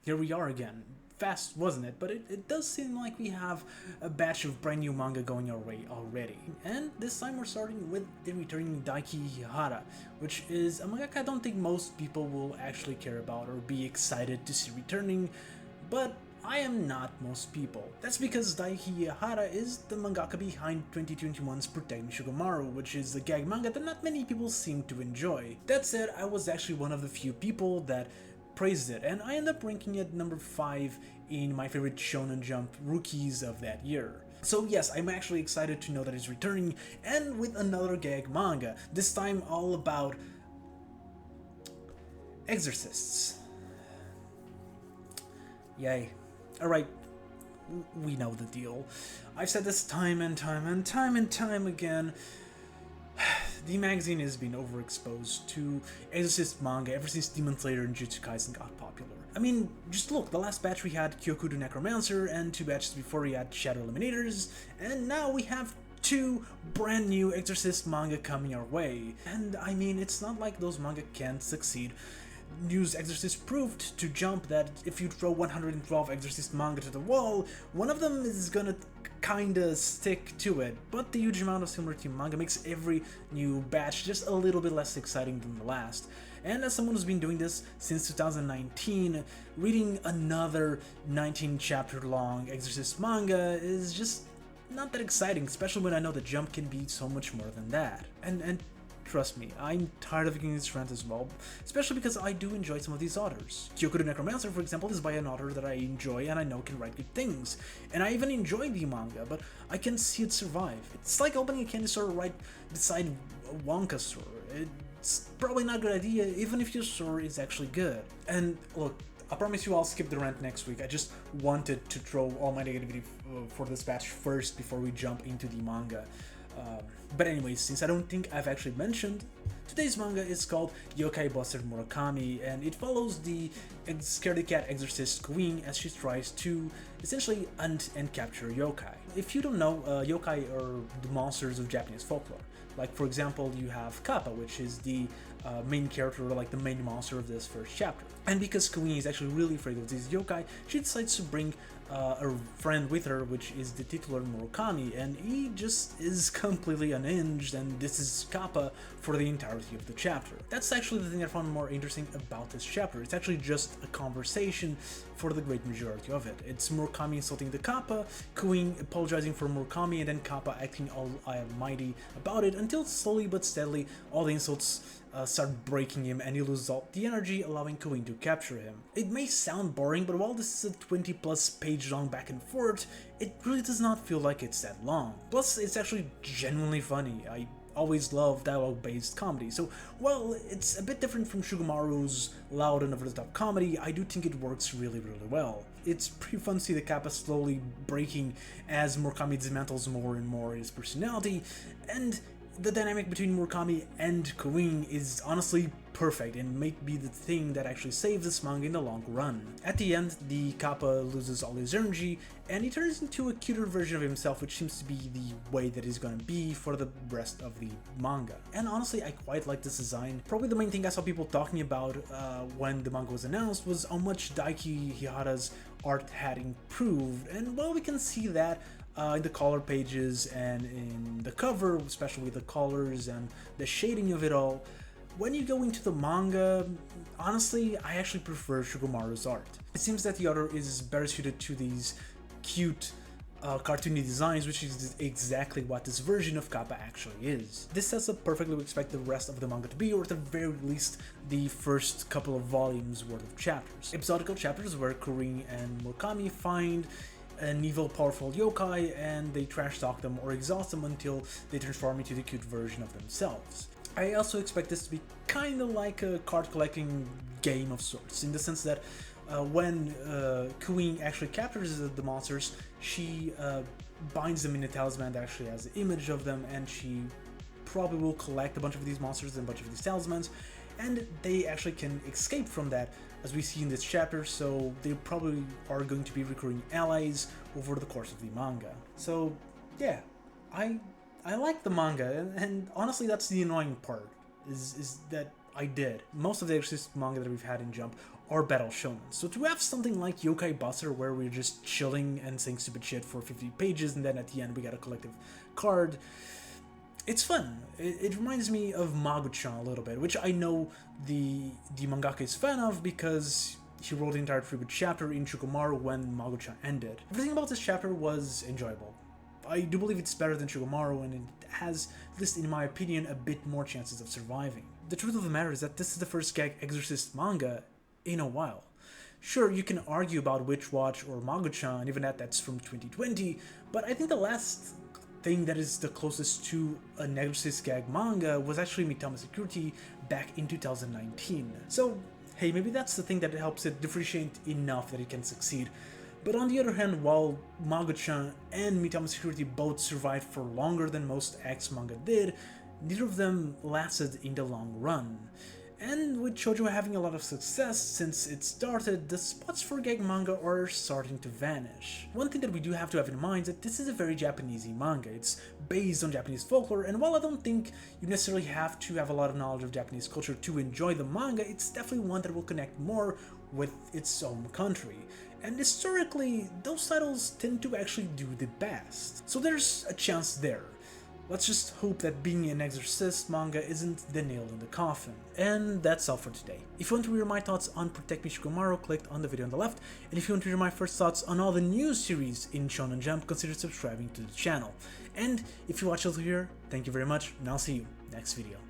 here we are again. Fast, wasn't it? But it does seem like we have a batch of brand new manga going our way already. And this time we're starting with the returning Daiki Ihara, which is a mangaka I don't think most people will actually care about or be excited to see returning, but I am not most people. That's because Daiki Ihara is the mangaka behind 2021's Protecting Shugomaru, which is a gag manga that not many people seem to enjoy. That said, I was actually one of the few people that praised it, and I ended up ranking it number 5 in my favorite Shonen Jump rookies of that year. So yes, I'm actually excited to know that it's returning, and with another gag manga, this time all about exorcists. Yay. Alright, we know the deal. I've said this time and time again. The magazine has been overexposed to Exorcist manga ever since Demon Slayer and Jujutsu Kaisen got popular. I mean, just look, the last batch we had Kyoku the Necromancer, and 2 batches before we had Shadow Eliminators, and now we have 2 brand new Exorcist manga coming our way. And I mean, it's not like those manga can't succeed. News Exorcist proved to Jump that if you throw 112 Exorcist manga to the wall, one of them is gonna kinda stick to it, but the huge amount of similarity manga makes every new batch just a little bit less exciting than the last. And as someone who's been doing this since 2019, reading another 19 chapter long Exorcist manga is just not that exciting, especially when I know that Jump can be so much more than that. And trust me, I'm tired of getting this rant as well, especially because I do enjoy some of these authors. Kyoku the Necromancer, for example, is by an author that I enjoy and I know can write good things. And I even enjoy the manga, but I can see it survive. It's like opening a candy store right beside a Wonka store. It's probably not a good idea, even if your store is actually good. And look, I promise you I'll skip the rant next week. I just wanted to throw all my negativity for this batch first before we jump into the manga. But anyways, since I don't think I've actually mentioned, today's manga is called Yokai Buster Murakami, and it follows the scaredy cat exorcist queen as she tries to essentially hunt and capture yokai. If you don't know, yokai are the monsters of Japanese folklore. Like, for example, you have Kappa, which is the main character, or like the main monster of this first chapter. And because Queen is actually really afraid of these yokai, she decides to bring a friend with her, which is the titular Murakami, and he just is completely unhinged, and this is Kappa for the entirety of the chapter. That's actually the thing I found more interesting about this chapter. It's actually just a conversation for the great majority of it. It's Murakami insulting the Kappa, Queen apologizing for Murakami, and then Kappa acting all almighty about it, until slowly but steadily all the insults start breaking him and he loses all the energy, allowing Queen to capture him. It may sound boring, but while this is a 20+ page long back and forth, it really does not feel like it's that long. Plus, it's actually genuinely funny. I always love dialogue-based comedy, so while it's a bit different from Shugomaru's loud and over-the-top comedy, I do think it works really well. It's pretty fun to see the Kappa slowly breaking as Murakami dismantles more and more his personality, and the dynamic between Murakami and Queen is honestly perfect and may be the thing that actually saves this manga in the long run. At the end, the Kappa loses all his energy and he turns into a cuter version of himself, which seems to be the way that he's gonna be for the rest of the manga. And honestly, I quite like this design. Probably the main thing I saw people talking about when the manga was announced was how much Daiki Ihara's art had improved, and well, we can see that in the color pages and in the cover, especially with the colors and the shading of it all. When you go into the manga, honestly, I actually prefer Shugomaru's art. It seems that the author is better suited to these cute, cartoony designs, which is exactly what this version of Kappa actually is. This sets up perfectly what we expect the rest of the manga to be, or at the very least, the first couple of volumes worth of chapters. Episodical chapters where Kurin and Murakami find an evil, powerful yokai, and they trash talk them or exhaust them until they transform into the cute version of themselves. I also expect this to be kind of like a card collecting game of sorts, in the sense that when Queen actually captures the monsters, she binds them in a talisman that actually has an image of them, and she probably will collect a bunch of these monsters and a bunch of these talismans, and they actually can escape from that, as we see in this chapter, so they probably are going to be recurring allies over the course of the manga. So yeah, I like the manga, and honestly that's the annoying part, is that I did. Most of the Exorcist manga that we've had in Jump are battle shonen. So to have something like Yokai Buster where we're just chilling and saying stupid shit for 50 pages and then at the end we got a collective card, it's fun. It reminds me of Mago-chan a little bit, which I know the mangaka is fan of because he wrote the entire tribute chapter in Shugomaru when Mago-chan ended. Everything about this chapter was enjoyable. I do believe it's better than Shugomaru, and it has, at least in my opinion, a bit more chances of surviving. The truth of the matter is that this is the first gag Exorcist manga in a while. Sure, you can argue about Witch Watch or Mago-chan, even that's from 2020, but I think the last thing that is the closest to an Exorcist gag manga was actually Mitama Security back in 2019. So, hey, maybe that's the thing that helps it differentiate enough that it can succeed. But on the other hand, while Mago-chan and Mitama Security both survived for longer than most X manga did, neither of them lasted in the long run. And with shoujo having a lot of success since it started, the spots for gag manga are starting to vanish. One thing that we do have to have in mind is that this is a very Japanesey manga. It's based on Japanese folklore, and while I don't think you necessarily have to have a lot of knowledge of Japanese culture to enjoy the manga, it's definitely one that will connect more with its own country. And historically, those titles tend to actually do the best. So there's a chance there. Let's just hope that being an Exorcist manga isn't the nail in the coffin. And that's all for today. If you want to hear my thoughts on Protect Me Shugomaru, click on the video on the left. And if you want to hear my first thoughts on all the new series in Shonen Jump, consider subscribing to the channel. And if you watch till here, thank you very much, and I'll see you next video.